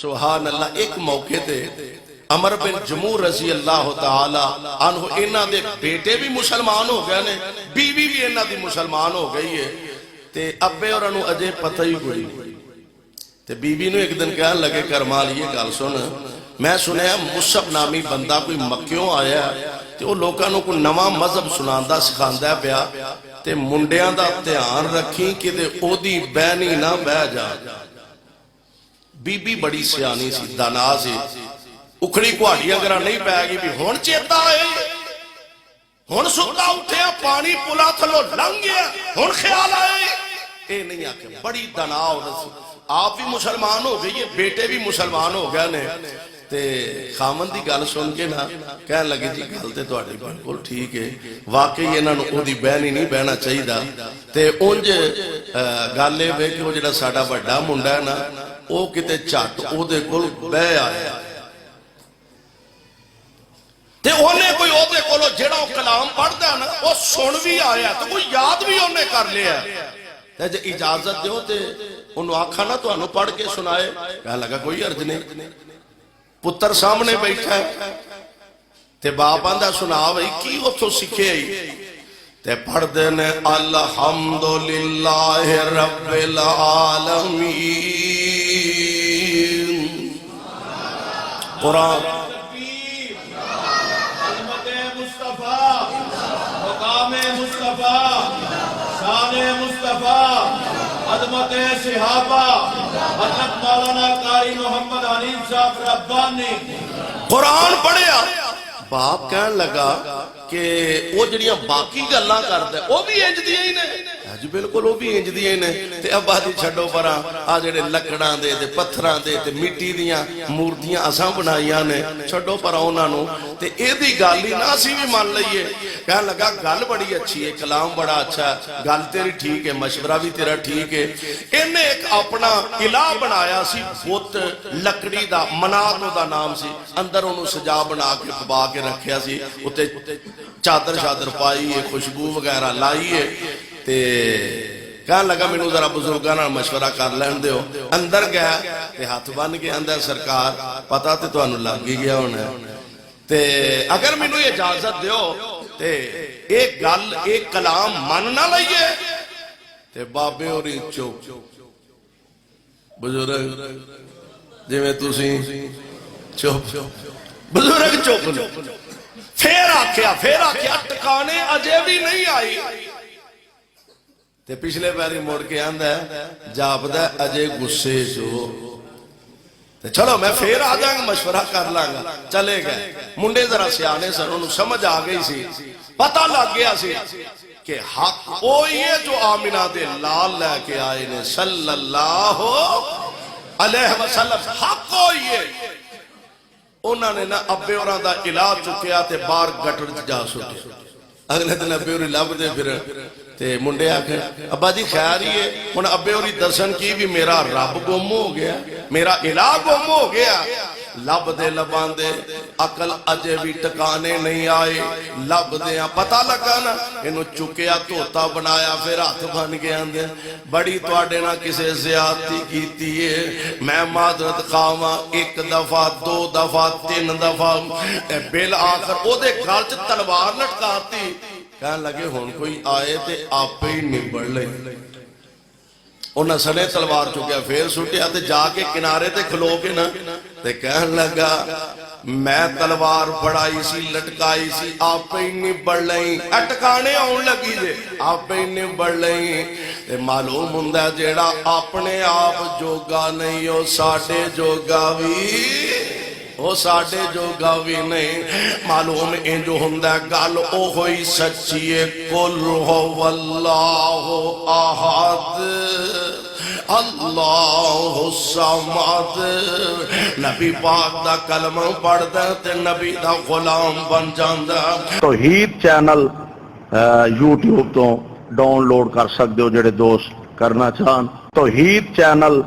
سبحان اللہ. ایک موقع تے عمر بن جموح رضی اللہ تعالی عنہ انہاں دے بیٹے بھی مسلمان ہو گئے نے, بیوی بھی انہاں دی مسلمان ہو گئی ہے, تے ابے اور انہوں اجے پتہ ہی کوئی. تے بیوی نو ایک دن کہنے لگے کرمال یہ گل سن, میں سنیا مصعب نامی بندہ کوئی مکیوں آیا تے وہ لوکاں نو کوئی نواں مذہب سناندا سکھاندا پیا, تے منڈیاں دا دھیان رکھی کہ تے او دی بہنی نہ بہ جا. بی بی بڑی سیانی سی, دانا سی, اکھڑی کوہاڑی اگر نہیں پے گی بھی ہن چیتا ہے, ہن ستا اٹھیا پانی پلا تھلو لنگ گیا, ہن خیال آئے. اے نہیں آکے بڑی دانا ہو رسی, آپ بھی مسلمان ہو گئی ہے, بیٹے بھی مسلمان ہو گئے نے. تے خامن دی گل سن کے نا کہنے لگے جی گل تے تہاڈی بالکل ٹھیک ہے, واقعی انہاں نوں اودی بہن ہی نہیں بہنا چاہیدا. تے اونج گل اے وے کہ او جڑا ساڈا بڑا منڈا ہے نا او کتے جھٹ او دے کول بہ آیا, تے اونے کوئی او دے کولوں جڑا او کلام پڑھدا ہے نا او سن بھی آیا, تے کوئی یاد بھی اونے کر لیا. تے جے اجازت دیو تے انہوں آکھا نا تو انہوں پڑھ کے سنائے. کہا لگا کوئی عرض نہیں. پتر سامنے بیٹھا ہے تے باپ آندہ سنا بھئی کی اتھو سکھے ہی, تے پڑھ دینے الحمدللہ رب العالمین. قرآن عظمت مصطفیٰ, مقام مصطفیٰ, شان مصطفیٰ, عظمت صحابہ, حضرت مولانا قاری محمد حنیف صاحب ربانی. قرآن پڑھیا. باپ کہنے لگا کہ وہ جڑیاں باقی گلاں کردا ہے وہ بھی انج دیاں ہی نے. جی بالکل وہ بھی انج دیاں ہی نے. تے ابا جی چھڈو پراں, آ جڑے لکڑاں دے تے پتھراں دے تے مٹی دیاں مورتیاں اساں بنائیاں نے, چھڈو پراں انہاں نوں. تے اے دی گل ہی نہ اسی بھی مان لئیے. کہنے لگا گل بڑی اچھی ہے, کلام بڑا اچھا ہے, گل تیری ٹھیک ہے, مشورہ بھی تیرا ٹھیک ہے. انہیں ایک اپنا الہ بنایا سی بت لکڑی دا, منات دا نام سی, اندر انہوں سجا بنا کے پبا کے رکھیا سی, اتے چادر شادر پائی ہے, خوشبو وغیرہ لائی ہے. تے کہنے لگا میں نو ذرا بزرگانا مشورہ کر لین دے ہو. اندر گیا تے ہاتھ بن کے اندر سرکار پتہ تے تو انہوں لگ ہی گیا ہونا ہے, تے اگر میں نو یہ اجازت دے ہو تے ایک گل ایک کلام من نہ لئیے. تے بابے اور چوک بزرگ جی میں تُسی چوپ بزرگ چوپ پھر آکھیا ٹکانے اجے بھی نہیں آئی. تے پچھلے پیری موڑ کے آندہ ہے جاپدہ اجے غصے جو, چلو میں پھر آ جائیں گا, مشورہ کر لانگا. چلے گئے منڈے ذرا سیانے سر, انہوں سمجھ آ گئی سی, پتہ لگ گیا سی کہ حق وہی ہے جو آمنہ دے لال لے کے آئے نے صلی اللہ علیہ وسلم. حق وہی ہے. انہوں نے نا ابے اور دا علاج چکیا تے بار گٹر جا سوٹے. اگلے دن ابے اور لب دے پھر تے منڈے آکھے ابا جی خیر ہی ہے, انہوں ابے اور درشن کی بھی میرا رب گم ہو گیا, میرا الہ گم ہو گیا. لب دے لبان دے عقل اجے بھی ٹکانے نہیں آئے. لب دے پتہ لگا نا انہوں چکیا توتا بنایا, پھر ہاتھ بن گیا اندے بڑی توڑے نا کسے زیادتی کیتی ہے. میں معذرت خواہاں, ایک دفعہ دو دفعہ تین دفعہ, بالآخر او دے گھر چ تلوار لٹکاتی. کہنے لگے ہون کوئی آئے تے آپ ہی نبڑ لیں. انہاں سنے تلوار چکیا پھر سٹیا تے جا کے کنارے تے کھلو کے نا تے کہنے لگا میں تلوار پڑھائی سی لٹکائی سی آپ ہی نبڑ لیں. اٹکانے آن لگی دے آپ ہی نبڑ لیں. تے معلوم ہوندہ جیڑا اپنے آپ جوگا نہیں ہو ساڑھے جوگا بھی, وہ ساڑھے جو گاوی نہیں. معلوم ان جو ہندہ گال او ہوئی سچی ہے, قل هو اللہ احد اللہ الصمد. نبی پاک دا کلمہ پڑھ دے تے نبی دا غلام بن جاندہ. توحید چینل یوٹیوب تو ڈاؤن لوڈ کر سکتے ہو جڑے دوست کرنا چاہن. توحید چینل